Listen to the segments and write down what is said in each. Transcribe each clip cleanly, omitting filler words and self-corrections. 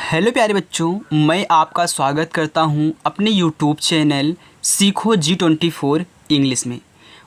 Hello प्यारे बच्चों, मैं आपका स्वागत करता हूं अपने यूट्यूब चैनल सीखो G24 इंग्लिश में।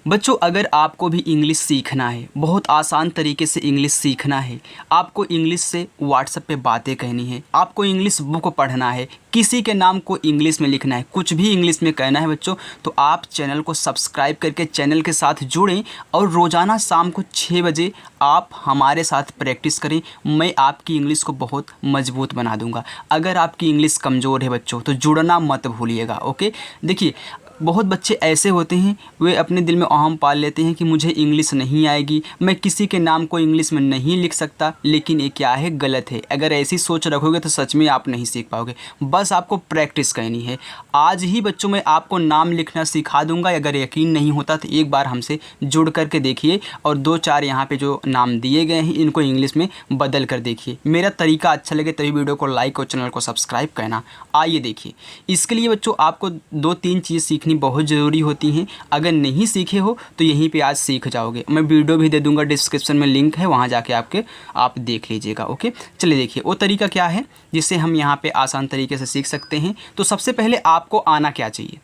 बच्चों, अगर आपको भी इंग्लिश सीखना है, बहुत आसान तरीके से इंग्लिश सीखना है, आपको इंग्लिश से व्हाट्सएप पे बातें कहनी है, आपको इंग्लिश बुक पढ़ना है, किसी के नाम को इंग्लिश में लिखना है, कुछ भी इंग्लिश में कहना है बच्चों, तो आप चैनल को सब्सक्राइब करके चैनल के साथ जुड़ें और रोज़ाना शाम को 6 बजे आप हमारे साथ प्रैक्टिस करें। मैं आपकी इंग्लिश को बहुत मजबूत बना दूंगा। अगर आपकी इंग्लिश कमज़ोर है बच्चों, तो जुड़ना मत भूलिएगा। ओके, देखिए, बहुत बच्चे ऐसे होते हैं, वे अपने दिल में अहम पाल लेते हैं कि मुझे इंग्लिश नहीं आएगी, मैं किसी के नाम को इंग्लिश में नहीं लिख सकता। लेकिन ये क्या है, गलत है। अगर ऐसी सोच रखोगे तो सच में आप नहीं सीख पाओगे। बस आपको प्रैक्टिस करनी है। आज ही बच्चों मैं आपको नाम लिखना सिखा दूंगा। अगर यकीन नहीं होता तो एक बार हमसे जुड़ करके देखिए और 2-4 यहाँ पे जो नाम दिए गए हैं इनको इंग्लिश में बदल कर देखिए। मेरा तरीका अच्छा लगे तभी वीडियो को लाइक और चैनल को सब्सक्राइब करना। आइए देखिए, इसके लिए बच्चों आपको 2-3 चीज़ सीखनी बहुत ज़रूरी होती हैं। अगर नहीं सीखे हो तो यहीं पे आज सीख जाओगे। मैं वीडियो भी दे दूंगा, डिस्क्रिप्शन में लिंक है, वहाँ जाके आप देख लीजिएगा। ओके, चलिए देखिए वो तरीका क्या है जिससे हम यहाँ पे आसान तरीके से सीख सकते हैं। तो सबसे पहले आपको आना क्या चाहिए,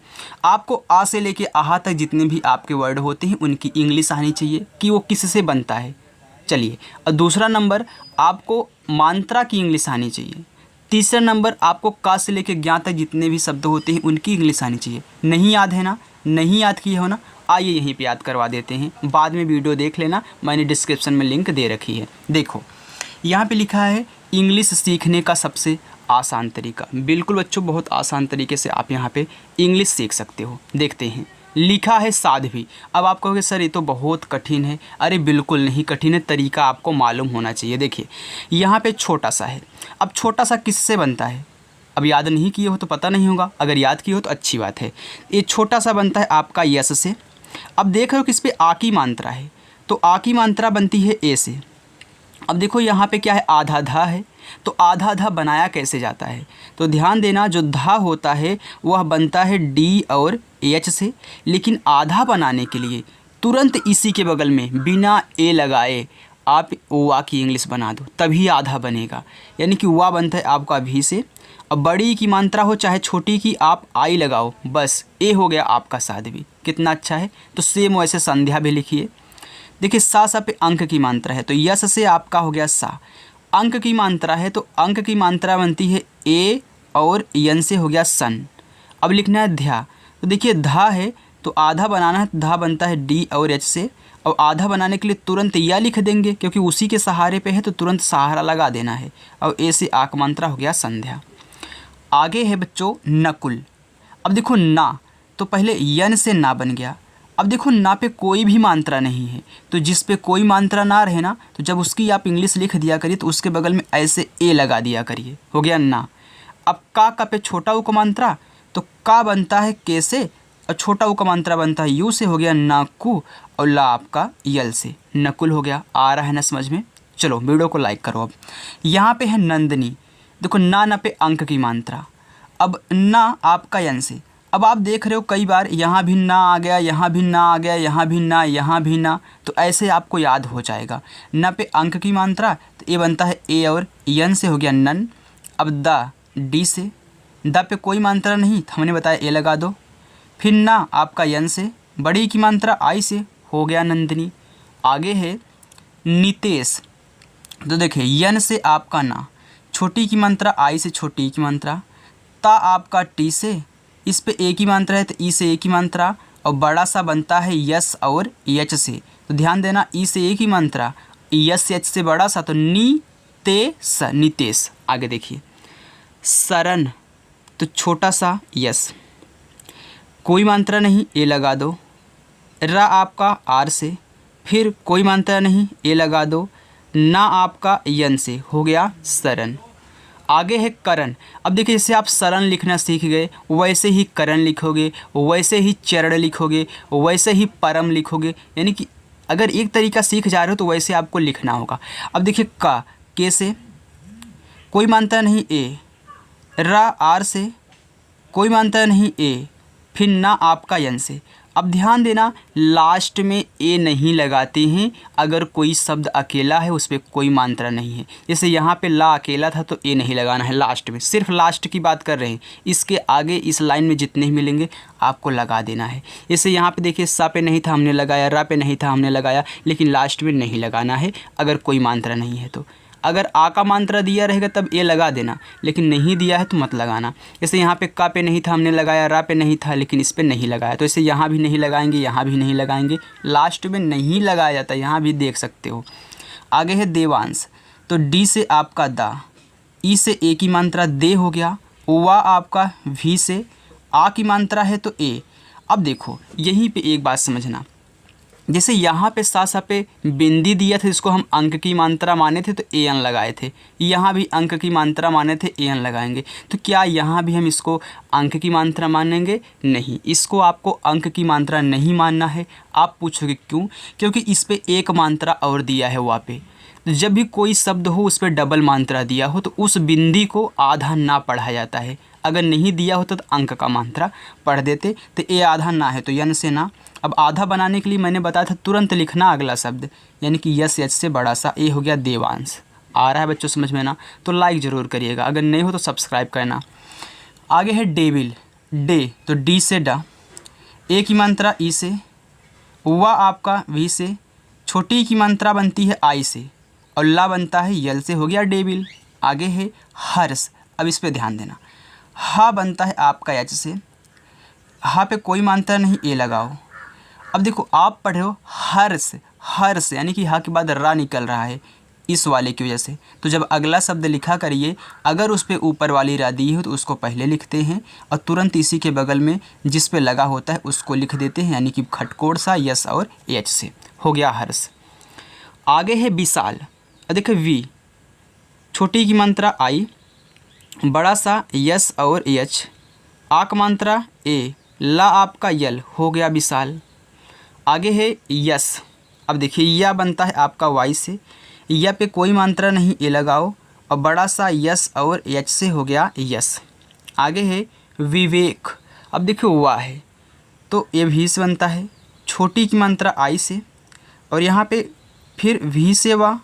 आपको आ से लेके आहा तक जितने भी आपके वर्ड होते हैं उनकी इंग्लिश आनी चाहिए कि वो किससे बनता है। चलिए, और दूसरा नंबर, आपको मात्रा की इंग्लिश आनी चाहिए। तीसरा नंबर, आपको का से लेकर ज्ञा तक जितने भी शब्द होते हैं उनकी इंग्लिश आनी चाहिए। नहीं याद है ना, नहीं याद किए हो ना, आइए यहीं पे याद करवा देते हैं। बाद में वीडियो देख लेना, मैंने डिस्क्रिप्शन में लिंक दे रखी है। देखो यहाँ पे लिखा है इंग्लिश सीखने का सबसे आसान तरीका। बिल्कुल बच्चों, बहुत आसान तरीके से आप यहाँ पे इंग्लिश सीख सकते हो। देखते हैं, लिखा है साध्वी। अब आप कहोगे सर ये तो बहुत कठिन है। अरे बिल्कुल नहीं कठिन है, तरीका आपको मालूम होना चाहिए। देखिए यहाँ पे छोटा सा है। अब छोटा सा किससे बनता है, अब याद नहीं किए हो तो पता नहीं होगा, अगर याद किए हो तो अच्छी बात है। ये छोटा सा बनता है आपका यस से। अब देख रहे हो किस पे आ की मात्रा है, तो आ की मात्रा बनती है ए से। अब देखो यहाँ पे क्या है, आधा धा है, तो आधा धा बनाया कैसे जाता है, तो ध्यान देना, जो धा होता है वह बनता है डी और एच से। लेकिन आधा बनाने के लिए तुरंत इसी के बगल में बिना ए लगाए आप वा की इंग्लिश बना दो, तभी आधा बनेगा। यानी कि वा बनता है आपका भी से। अब बड़ी की मात्रा हो चाहे छोटी की, आप आई लगाओ, बस ए हो गया आपका साध्वी। कितना अच्छा है। तो सेम वैसे संध्या भी लिखिए। देखिए सा पे अंक की मात्रा है, तो यस से आपका हो गया सा। अंक की मात्रा है, तो अंक की मात्रा बनती है ए और यन से हो गया सन। अब लिखना है ध्या, तो देखिए धा है तो आधा बनाना है, धा बनता है डी और एच से। और आधा बनाने के लिए तुरंत या लिख देंगे क्योंकि उसी के सहारे पे है, तो तुरंत सहारा लगा देना है। और ए से आक मात्रा हो गया संध्या। आगे है बच्चों नकुल। अब देखो ना, तो पहले यन से ना बन गया। अब देखो ना पे कोई भी मात्रा नहीं है, तो जिस पे कोई मात्रा ना रहे ना, तो जब उसकी आप इंग्लिश लिख दिया करिए तो उसके बगल में ऐसे ए लगा दिया करिए, हो गया ना। अब का पे छोटा उ का मात्रा, तो का बनता है के से और छोटा उ का मात्रा बनता है यू से, हो गया नाकू। और ला आपका यल से, नकुल हो गया। आ रहा है ना समझ में। चलो वीडियो को लाइक करो। अब यहाँ पे है नंदनी। देखो ना पे अंक की मात्रा, अब ना आपका यन से। अब आप देख रहे हो कई बार यहाँ भी ना आ गया, यहाँ भी ना आ गया, यहाँ भी ना, यहाँ भी ना, तो ऐसे आपको याद हो जाएगा। ना पे अंक की मात्रा, तो ये बनता है ए और यन से, हो गया नन। अब दा डी से, दा पे कोई मात्रा नहीं, तो हमने बताया ए लगा दो। फिर ना आपका यन से, बड़ी की मात्रा आई से, हो गया नंदिनी। आगे है नितेश। तो देखिए यन से आपका ना, छोटी की मात्रा आई से, छोटी की मात्रा, ता आपका टी से, इस पे ए की मात्रा है तो ई से ए की मात्रा, और बड़ा सा बनता है यस और एच से। तो ध्यान देना, ई से ए की मात्रा, यस एच से बड़ा सा, तो नी ते स, नितेश। आगे देखिए सरन, तो छोटा सा यस, कोई मात्रा नहीं, ए लगा दो। रा आपका आर से, फिर कोई मात्रा नहीं, ए लगा दो। ना आपका यन से, हो गया सरन। आगे है करण। अब देखिए जैसे आप सरन लिखना सीख गए, वैसे ही करण लिखोगे, वैसे ही चरण लिखोगे, वैसे ही परम लिखोगे। यानी कि अगर एक तरीका सीख जा रहे हो तो वैसे आपको लिखना होगा। अब देखिए का के से, कोई मात्रा नहीं, ए। रा आर से, कोई मात्रा नहीं, ए। फिर ना आपका यन से, अब ध्यान देना, लास्ट में ए नहीं लगाते हैं अगर कोई शब्द अकेला है, उस पर कोई मात्रा नहीं है। जैसे यहाँ पे ला अकेला था तो ए नहीं लगाना है लास्ट में, सिर्फ लास्ट की बात कर रहे हैं। इसके आगे इस लाइन में जितने ही मिलेंगे आपको लगा देना है। जैसे यहाँ पे देखिए सा पे नहीं था हमने लगाया, रा पे नहीं था हमने लगाया, लेकिन लास्ट में नहीं लगाना है अगर कोई मात्रा नहीं है तो। अगर आ का मात्रा दिया रहेगा तब ए लगा देना, लेकिन नहीं दिया है तो मत लगाना। जैसे यहाँ पे का पे नहीं था हमने लगाया, रा पे नहीं था लेकिन इस पे नहीं लगाया, तो इसे यहाँ भी नहीं लगाएंगे, यहाँ भी नहीं लगाएंगे, लास्ट में नहीं लगाया जाता, यहाँ भी देख सकते हो। आगे है देवांश, तो डी से आपका दा, ई से ए की मात्रा दे हो गया, वा आपका भी से आ की मात्रा है तो ए। अब देखो यहीं पे एक बात समझना, जैसे यहाँ पे सा पे बिंदी दिया था, इसको हम अंक की मात्रा माने थे तो ए एन लगाए थे, यहाँ भी अंक की मात्रा माने थे ए एन लगाएंगे। तो क्या यहाँ भी हम इसको अंक की मात्रा मानेंगे? नहीं, इसको आपको अंक की मात्रा नहीं मानना है। आप पूछोगे क्यों? क्योंकि इस पर एक मात्रा और दिया है वहाँ पे। जब भी कोई शब्द हो उस पर डबल मात्रा दिया हो तो उस बिंदी को आधा ना पढ़ा जाता है। अगर नहीं दिया होता तो अंक का मात्रा पढ़ देते, तो ए आधा ना है तो यन से ना। अब आधा बनाने के लिए मैंने बताया था तुरंत लिखना अगला शब्द, यानी कि यस एच से बड़ा सा ए हो गया देवांश। आ रहा है बच्चों समझ में ना? तो लाइक ज़रूर करिएगा, अगर नहीं हो तो सब्सक्राइब करना। आगे है डेविल, डे तो डी से डा, ए की मात्रा ई से, वा आपका वी से, छोटी की मात्रा बनती है आई से और ला बनता है यल से, हो गया डेविल। आगे है हर्ष, अब इस पे ध्यान देना, हा बनता है आपका एच से, हा पे कोई मात्रा नहीं ए लगाओ। अब देखो आप पढ़े हो हर्ष, हर्ष यानी कि हा के बाद रा निकल रहा है इस वाले की वजह से। तो जब अगला शब्द लिखा करिए, अगर उस पे ऊपर वाली रा दी हो तो उसको पहले लिखते हैं और तुरंत इसी के बगल में जिस पे लगा होता है उसको लिख देते हैं, यानी कि खटकोड़ सा यस और एच से, हो गया हर्ष। आगे है विशाल, देखो वी, छोटी की मात्रा आई, बड़ा सा यस और एच, आक मात्रा ए, ला आपका यल, हो गया विशाल। आगे है यस, अब देखिए या बनता है आपका वाई से, या पे कोई मात्रा नहीं ए लगाओ और बड़ा सा यस और एच से, हो गया यस। आगे है विवेक, अब देखिए वाह है तो ए भी से बनता है, छोटी की मात्रा आई से और यहाँ पे फिर भी से वाह,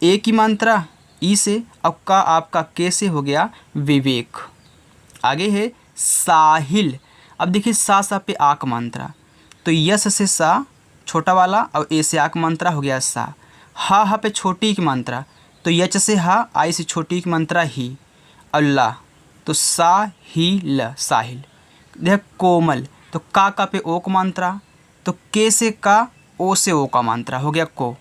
ए की मात्रा ई से, अब का आपका के से, हो गया विवेक। आगे है साहिल, अब देखिए सा पे आक मात्रा, तो यस से सा छोटा वाला और ए से आक मात्रा, हो गया सा। हा पे छोटी की मात्रा, तो यच से हा, आई से छोटी की मात्रा ही, और ला तो सा ही ल, साहिल। देख कोमल, तो का पे ओ का मात्रा, तो के से का, ओ से ओ का मात्रा, हो गया को।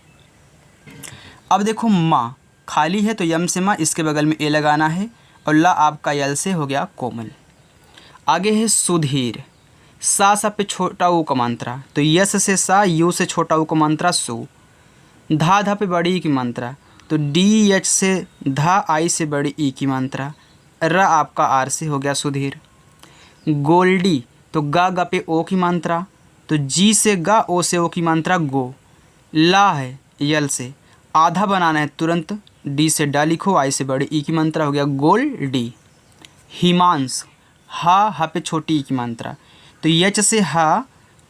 अब देखो माँ खाली है तो यम से माँ, इसके बगल में ए लगाना है और ला आपका यल से, हो गया कोमल। आगे है सुधीर, सा पे छोटा ऊ का मात्रा, तो यस से सा, यू से छोटा ऊ का मात्रा सु, धा पे बड़ी ई की मात्रा, तो डी एच से धा, आई से बड़ी ई की मात्रा, र आपका आर से, हो गया सुधीर। गोल्डी, तो गा पे ओ की मात्रा, तो जी से गा, ओ से ओ की मात्रा गो, ला है यल से, आधा बनाना है तुरंत, डी से डा लिखो, आई से बड़ी ई की मात्रा, हो गया गोल डी। हिमांश, हा पे छोटी ई की मात्रा, तो यच से हा,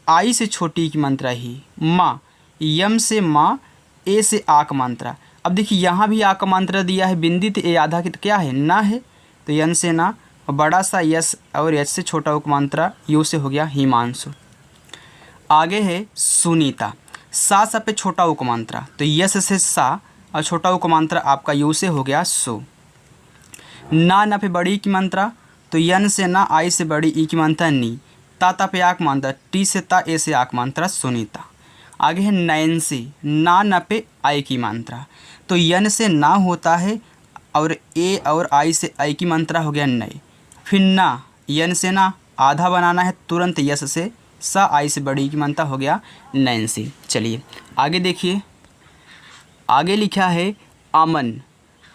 आई से छोटी ई की मात्रा ही, माँ यम से माँ, ए से आक मात्रा। अब देखिए यहाँ भी आक मात्रा दिया है बिंदी, तो ए आधा की तो क्या है ना है, तो यन से ना, और बड़ा सा यस और एच से छोटा उक मात्रा, यू से, हो गया हिमांशु। आगे है सुनीता, सा पे छोटा उक मात्रा, तो यस से सा और छोटा उक मात्रा आपका यू से, हो गया सु। ना पे बड़ी की मात्रा, तो यन से ना, आई से बड़ी ई की मात्रा नी, ता पे आक मात्रा, टी से ता, ए से आक मात्रा सुनीता। आगे है नैन्सी, ना पे आई की मात्रा, तो यन से ना होता है और ए और आई से आई की मात्रा, हो गया नए। फिर ना, यन से ना आधा बनाना है तुरंत, यस से सा, आई से बड़ी की मात्रा, हो गया नैन्सी। चलिए आगे देखिए, आगे लिखा है अमन।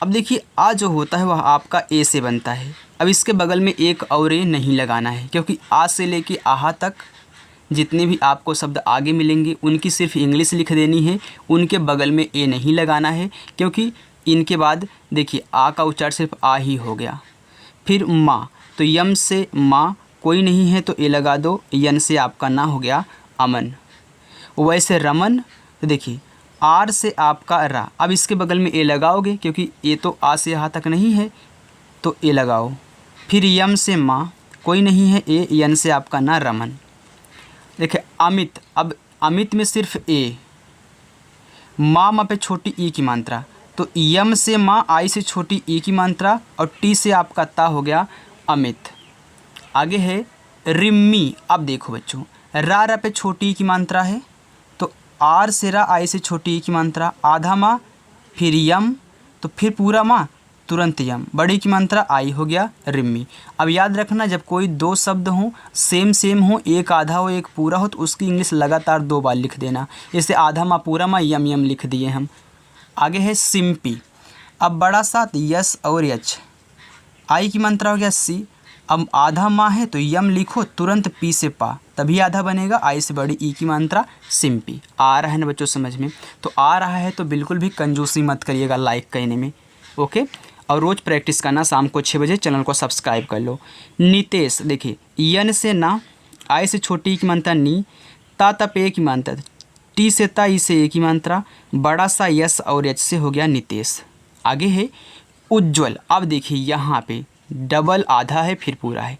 अब देखिए आ जो होता है वह आपका ए से बनता है। अब इसके बगल में एक और ए नहीं लगाना है, क्योंकि आ से लेके आहा तक जितने भी आपको शब्द आगे मिलेंगे उनकी सिर्फ इंग्लिश लिख देनी है, उनके बगल में ए नहीं लगाना है, क्योंकि इनके बाद देखिए आ का उच्चारण सिर्फ आ ही हो गया। फिर माँ, तो यम से माँ, कोई नहीं है तो ए लगा दो, यन से आपका ना हो गया अमन। वैसे रमन, तो देखिए आर से आपका रा, अब इसके बगल में ए लगाओगे क्योंकि ए तो आ से यहाँ तक नहीं है तो ए लगाओ। फिर यम से माँ, कोई नहीं है ए, यन से आपका ना रमन। देखिए अमित, अब अमित में सिर्फ ए, माँ पे छोटी ई की मात्रा, तो यम से माँ, आई से छोटी ई की मात्रा और टी से आपका ता हो गया अमित। आगे है रिम्मी। अब देखो बच्चों, रा पे छोटी ई की मात्रा है तो आर से रा, आई से छोटी ई की मात्रा, आधा माँ फिर यम तो फिर पूरा माँ तुरंत यम, बड़ी की मात्रा आई हो गया रिम्मी। अब याद रखना जब कोई दो शब्द हों सेम हो, एक आधा हो एक पूरा हो, तो उसकी इंग्लिश लगातार 2 बार लिख देना। जैसे आधा माँ पूरा माँ यम यम लिख दिए हम। आगे है सिम्पी। अब बड़ा सा यस और यच, आई की मात्रा हो गया सी। अब आधा माँ है तो यम लिखो तुरंत पी से पा, तभी आधा बनेगा, आई से बड़ी ई की मात्रा सिम्पी। आ रहा है ना बच्चों समझ में? तो आ रहा है तो बिल्कुल भी कंजूसी मत करिएगा लाइक कहने में, ओके। और रोज़ प्रैक्टिस करना, शाम को 6 बजे चैनल को सब्सक्राइब कर लो। नितेश, देखिए यन से ना, आई से छोटी की मात्रा नी, ता तप ए की मात्रा, टी से ता, ई से ए की मात्रा, बड़ा सा यस और एच से हो गया नितेश। आगे है उज्ज्वल। अब देखिए यहाँ पे डबल आधा है फिर पूरा है,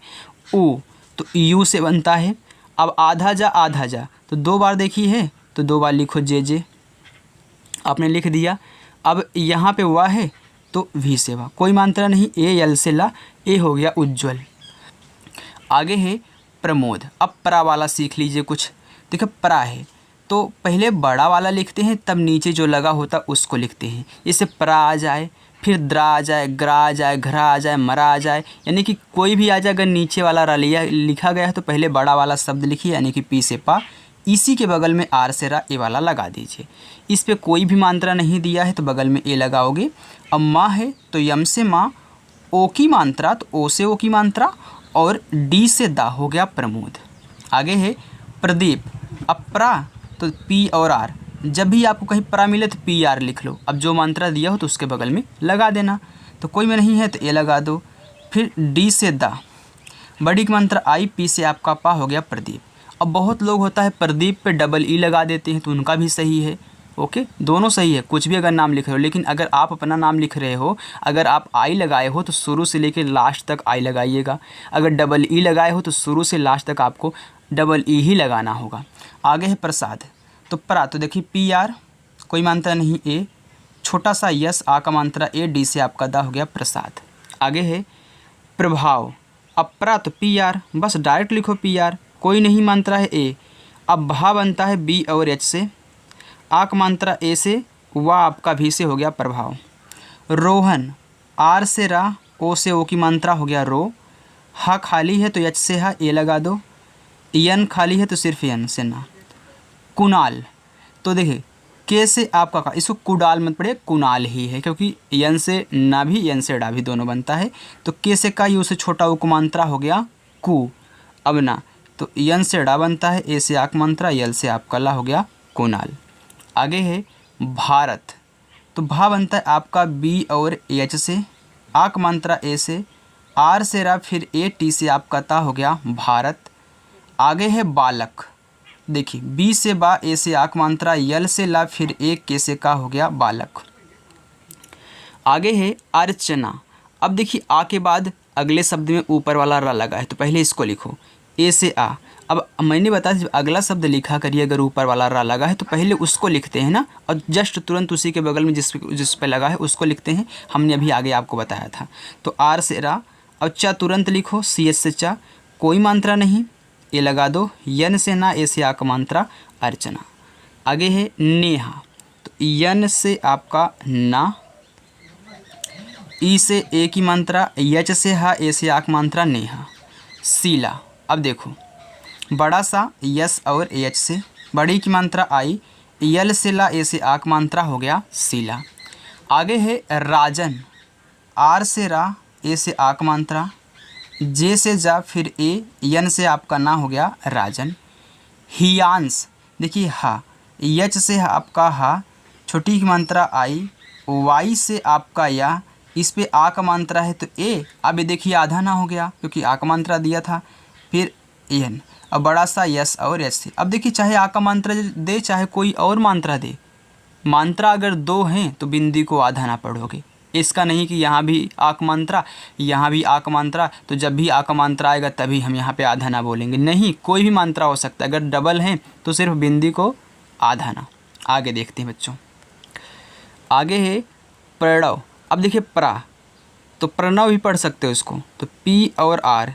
ऊ तो यू से बनता है। अब आधा जा तो 2 बार देखी है तो 2 बार लिखो जे, आपने लिख दिया। अब यहाँ पे वाह है तो वी से वाह, कोई मात्रा नहीं, ए यल से ला, ए हो गया उज्ज्वल। आगे है प्रमोद। अब प्रा वाला सीख लीजिए कुछ। देखो प्रा है तो पहले बड़ा वाला लिखते हैं, तब नीचे जो लगा होता उसको लिखते हैं। जैसे प्रा आ जाए, फिर द्रा आ जाए, ग्रा आ जाए, घरा आ जाए, मरा आ जाए, यानी कि कोई भी आ जाए। अगर नीचे वाला रा लिखा गया है तो पहले बड़ा वाला शब्द लिखिए, यानी कि पी से पा, इसी के बगल में आर से रा ए वाला लगा दीजिए। इस पे कोई भी मात्रा नहीं दिया है तो बगल में ए लगाओगे। अब माँ है तो यम से माँ, ओ की मात्रा तो ओ से ओ की मात्रा, और डी से दा हो गया प्रमोद। आगे है प्रदीप। अब प्रा तो पी और आर, जब भी आपको कहीं प्रा मिले तो पी आर लिख लो। अब जो मात्रा दिया हो तो उसके बगल में लगा देना। तो कोई में नहीं है तो ए लगा दो। फिर डी से दा, बड़ी की मात्रा आई, पी से आपका पा हो गया प्रदीप। अब बहुत लोग होता है प्रदीप पे डबल ई लगा देते हैं, तो उनका भी सही है, ओके, दोनों सही है। कुछ भी अगर नाम लिख रहे हो, लेकिन अगर आप अपना नाम लिख रहे हो, अगर आप आई लगाए हो तो शुरू से लेकर लास्ट तक आई लगाइएगा। अगर डबल ई लगाए हो तो शुरू से लास्ट तक आपको डबल ई ही लगाना होगा। आगे है प्रसाद। तो प्रा तो देखिए पी आर, कोई मात्रा नहीं, ए, छोटा सा यस, आ का मात्रा ए, डी से आपका दा हो गया प्रसाद। आगे है प्रभाव। अब प्रा तो पी आर, बस डायरेक्ट लिखो पी आर, कोई नहीं मात्रा है ए। अब भा बनता है बी और एच से, आ का मात्रा ए से, वाह आपका भी से हो गया प्रभाव। रोहन, आर से रा, ओ से ओ की मात्रा हो गया रो। हा खाली है तो एच से हा, ए लगा दो। यन खाली है तो सिर्फ यन से ना। कुणाल, तो देखिए के से आपका का, इसको कुडाल मत पड़े, कुणाल ही है, क्योंकि यन से ना भी यन से डा भी दोनों बनता है। तो के से का, यू से छोटा उ मात्रा हो गया कु। अब ना तो यन से डा बनता है, ए से आक मात्रा, यल से आपका ला हो गया कुणाल। आगे है भारत। तो भा बनता है आपका बी और एच से, आक मात्रा ए से, आर से रा, फिर ए, टी से आपका ता हो गया भारत। आगे है बालक। देखिए बी से बा, ए से आक मात्रा, यल से ला, फिर ए, के से का हो गया बालक। आगे है अर्चना। अब देखिए आ के बाद अगले शब्द में ऊपर वाला रा लगा है तो पहले इसको लिखो, ए से आ। अब मैंने बताया जब अगला शब्द लिखा करिए, अगर ऊपर वाला रा लगा है तो पहले उसको लिखते हैं ना, और जस्ट तुरंत उसी के बगल में जिस पे लगा है उसको लिखते हैं। हमने अभी आगे आपको बताया था। तो आर से रा, और चा तुरंत लिखो, सी एस से चा, कोई मात्रा नहीं, ए लगा दो। यन से ना, ए से आ का मात्रा अर्चना। आगे है नेहा। तो यन से आपका ना, ई से ए की मात्रा, यच से हा, ए से आक मात्रा नेहा। शीला। अब देखो बड़ा सा यस और एच से, बड़ी की मात्रा आई, यल से ला, ए से आक मात्रा हो गया शीला। आगे है राजन। आर से रा, ए से आक मात्रा, जे से जा, फिर ए, यन से आपका ना हो गया राजन। हियांश। देखिए हा, यच से आपका हा, छोटी की मात्रा आई, वाई से आपका या, इस पे आ का मात्रा है तो ए। अब ये देखिए आधा ना हो गया क्योंकि आ का मात्रा दिया था। फिर यन, अब बड़ा सा यस और एच से। अब देखिए चाहे आ का मात्रा दे चाहे कोई और मात्रा दे, मात्रा अगर दो हैं तो बिंदी को आधा ना पढ़ोगे। इसका नहीं कि यहाँ भी आक मात्रा यहाँ भी आक मात्रा, तो जब भी आक मात्रा आएगा तभी हम यहाँ पे आधा ना बोलेंगे। नहीं, कोई भी मात्रा हो सकता है, अगर डबल हैं तो सिर्फ बिंदी को आधा ना। आगे देखते हैं बच्चों, आगे है प्रणव। अब देखिए प्रा, तो प्रणव भी पढ़ सकते हो इसको, तो पी और आर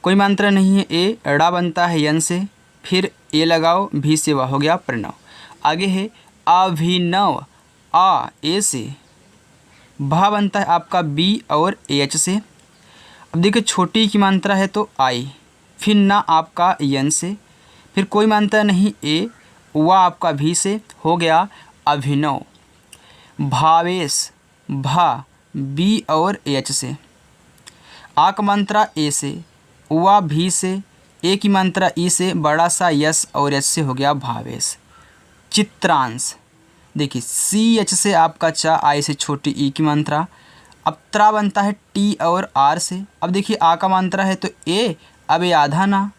कोई मात्रा नहीं है, ए अड़ा बनता है यन से, फिर ए लगाओ भी से वाह, हो गया प्रणव। आगे है अभिनव, आ ए से, भा बनता है आपका बी और एच से। अब देखिए छोटी की मात्रा है तो आई, फिर ना आपका यन से, फिर कोई मात्रा नहीं ए, वा आपका भी से, हो गया अभिनव। भावेश, भा बी और एच से, आक मात्रा ए से, वा भी से, ए की मात्रा ई से, बड़ा सा यस और एच से, हो गया भावेश। चित्रांश, देखिए सी एच से आपका चा, आई से छोटी ई की मात्रा। अब त्रा बनता है टी और आर से। अब देखिए आ का मात्रा है तो ए, अब ये आधा ना,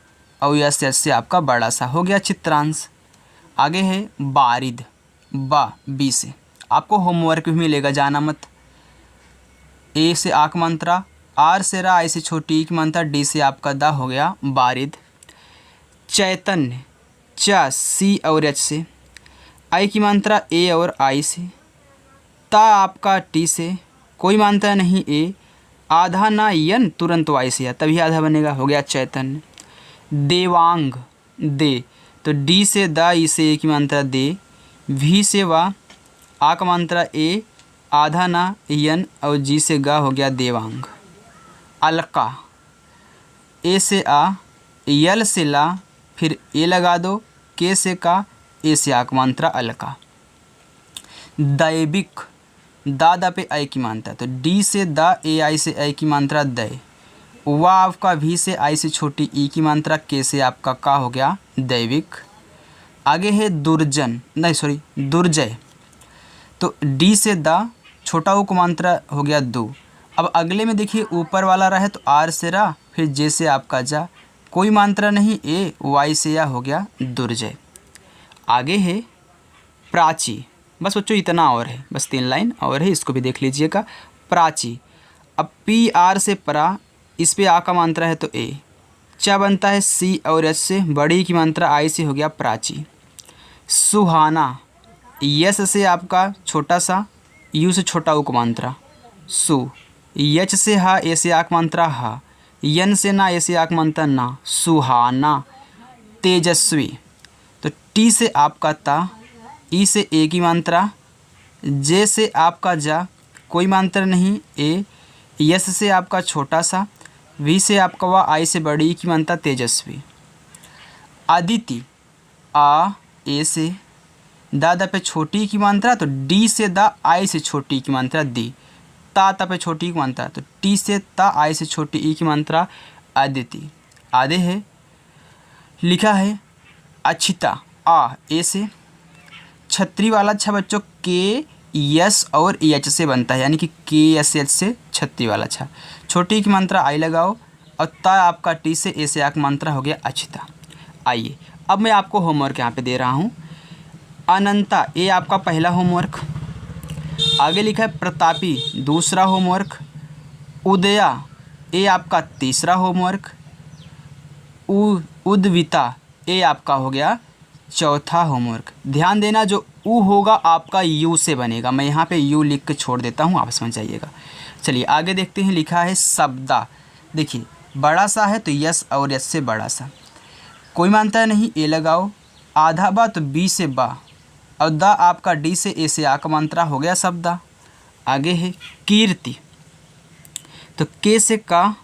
और यस एच से आपका बड़ा सा, हो गया चित्रांश। आगे है बारिद, बा बी से, आपको होमवर्क भी मिलेगा, जाना मत। ए से आक मात्रा, आर से रा, आई से छोटी ई की मात्रा, डी से आपका दा, हो गया बारिद। चैतन्य, चा सी और एच से, आई की मात्रा ए और आई से, ता आपका टी से, कोई मात्रा नहीं ए, आधा ना यन, तुरंत वाई से, तभी आधा बनेगा, हो गया चैतन्य। देवांग, दे, तो डी से दा, ई से ए की मात्रा दे, भी से वा, आ का मात्रा ए, आधा ना यन और जी से गा, हो गया देवांग। अलका, ए से आ, यल से ला, फिर ए लगा दो, के से का, ए से आक मात्रा अलका। दैविक, दा पे आई की मात्रा, तो डी से दा, ए आई से आई की मात्रा दै, वा आपका भी से आई से छोटी ई की मात्रा, के से आपका का, हो गया दैविक। आगे है दुर्जन, नहीं सॉरी दुर्जय, तो डी से दा, छोटा ऊ को मात्रा, हो गया दो। अब अगले में देखिए ऊपर वाला रहा है तो आर से रा, फिर जे से आपका जा, कोई मात्रा नहीं ए, वाई से या, हो गया दुर्जय। आगे है प्राची, बस बच्चों इतना और है, बस 3 लाइन और है, इसको भी देख लीजिएगा। प्राची, अब पी आर से परा, इस पे आ का मात्रा है तो ए, चा बनता है सी और एच से, बड़ी की मात्रा आई से, हो गया प्राची। सुहाना, यस से आपका छोटा सा, यू से छोटा ऊ को मात्रा, सु, यच से हा, ए से आक मात्रा हा, यन से ना, ए से आक मात्रा ना, सुहाना। तेजस्वी, तो टी से आपका ता, ई से ए की मात्रा, जे से आपका जा, कोई मात्रा नहीं ए, यस से आपका छोटा सा, वी से आपका वा, आई से बड़ी की मात्रा तेजस्वी। अदिति, आ ए से, दा पे छोटी की मात्रा, तो डी से दा, आई से छोटी की मात्रा दी, ता पे छोटी की मात्रा, तो टी से ता, आई से छोटी ई की मात्रा अदिति। आधे है लिखा है अक्षिता, आ ए से, छतरी वाला छा बच्चों के यस और एच से बनता है, यानी कि के एस एच से छतरी वाला छा, छोटी की मात्रा आई लगाओ, और ता आपका टी से, ए से आक मात्रा, हो गया अक्षिता। आइए अब मैं आपको होमवर्क यहाँ पे दे रहा हूँ। अनंता, ए आपका पहला होमवर्क। आगे लिखा है प्रतापी, दूसरा होमवर्क। उदया, ए आपका तीसरा होमवर्क। उद्विता, ए आपका हो गया चौथा होमवर्क। ध्यान देना जो उ होगा आपका यू से बनेगा, मैं यहाँ पे यू लिख के छोड़ देता हूँ, आप समझ जाइएगा। चलिए आगे देखते हैं, लिखा है शब्दा। देखिए बड़ा सा है तो यस और यस से बड़ा सा, कोई मानता नहीं, ए लगाओ, आधा बा तो बी से बा, और दा आपका डी से, ए से आ का मात्रा, हो गया शब्दा। आगे है कीर्ति, तो के से का,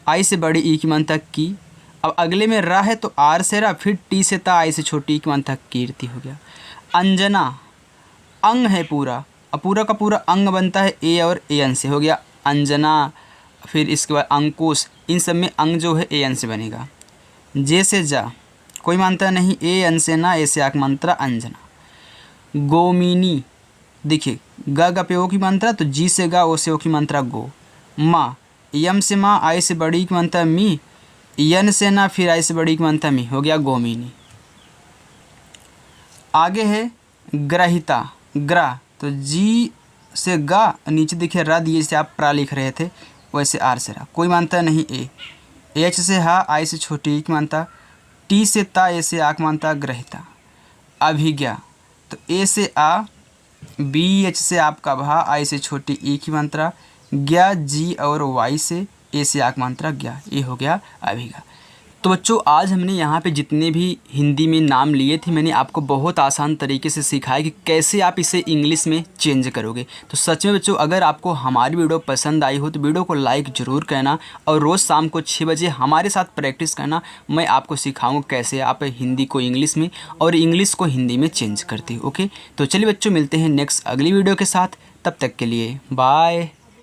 आई से बड़ी ई की मात्रा की, अब अगले में रा है तो आर से रा, फिर टी से ता, आई से छोटी की मात्रा कीर्ति, हो गया। अंजना, अंग है पूरा, अब पूरा का पूरा अंग बनता है ए और ए एन से, हो गया अंजना। फिर इसके बाद अंकुश, इन सब में अंग जो है ए एन से बनेगा। जे से जा, कोई मात्रा नहीं, ए एन से ना, ए से आक मात्रा अंजना। गोमिनी, देखिए ग पे ओ की मात्रा, तो जी से गा, ओ से ओ की मात्रा गो। माँ, यम से माँ, आई से बड़ी की मात्रा मी, यन से ना, फिर आई से बड़ी की मानता मी, हो गया गोमिनी। आगे है ग्रहिता, ग्रह तो जी से गा, नीचे देखिए र दिए से आप प्रा लिख रहे थे, वैसे आर से रा, कोई मानता नहीं ए। एच से हा, आई से छोटी की मानता, टी से ता, ए से आक मानता ग्रहिता। अभिज्ञा तो ए से आ, बी एच से आपका भा, आई से छोटी ई की मात्रा, ज्ञा जी और वाई से, ए से आक मात्रा ज्ञा, ये हो गया अभिज्ञा। तो बच्चों आज हमने यहाँ पे जितने भी हिंदी में नाम लिए थे मैंने आपको बहुत आसान तरीके से सिखाया कि कैसे आप इसे इंग्लिश में चेंज करोगे। तो सच में बच्चों अगर आपको हमारी वीडियो पसंद आई हो तो वीडियो को लाइक ज़रूर करना और रोज़ शाम को 6 बजे हमारे साथ प्रैक्टिस करना। मैं आपको सिखाऊंगा कैसे आप हिंदी को इंग्लिश में और इंग्लिश को हिंदी में चेंज करते हो। ओके, तो चलिए बच्चों मिलते हैं नेक्स्ट अगली वीडियो के साथ, तब तक के लिए बाय।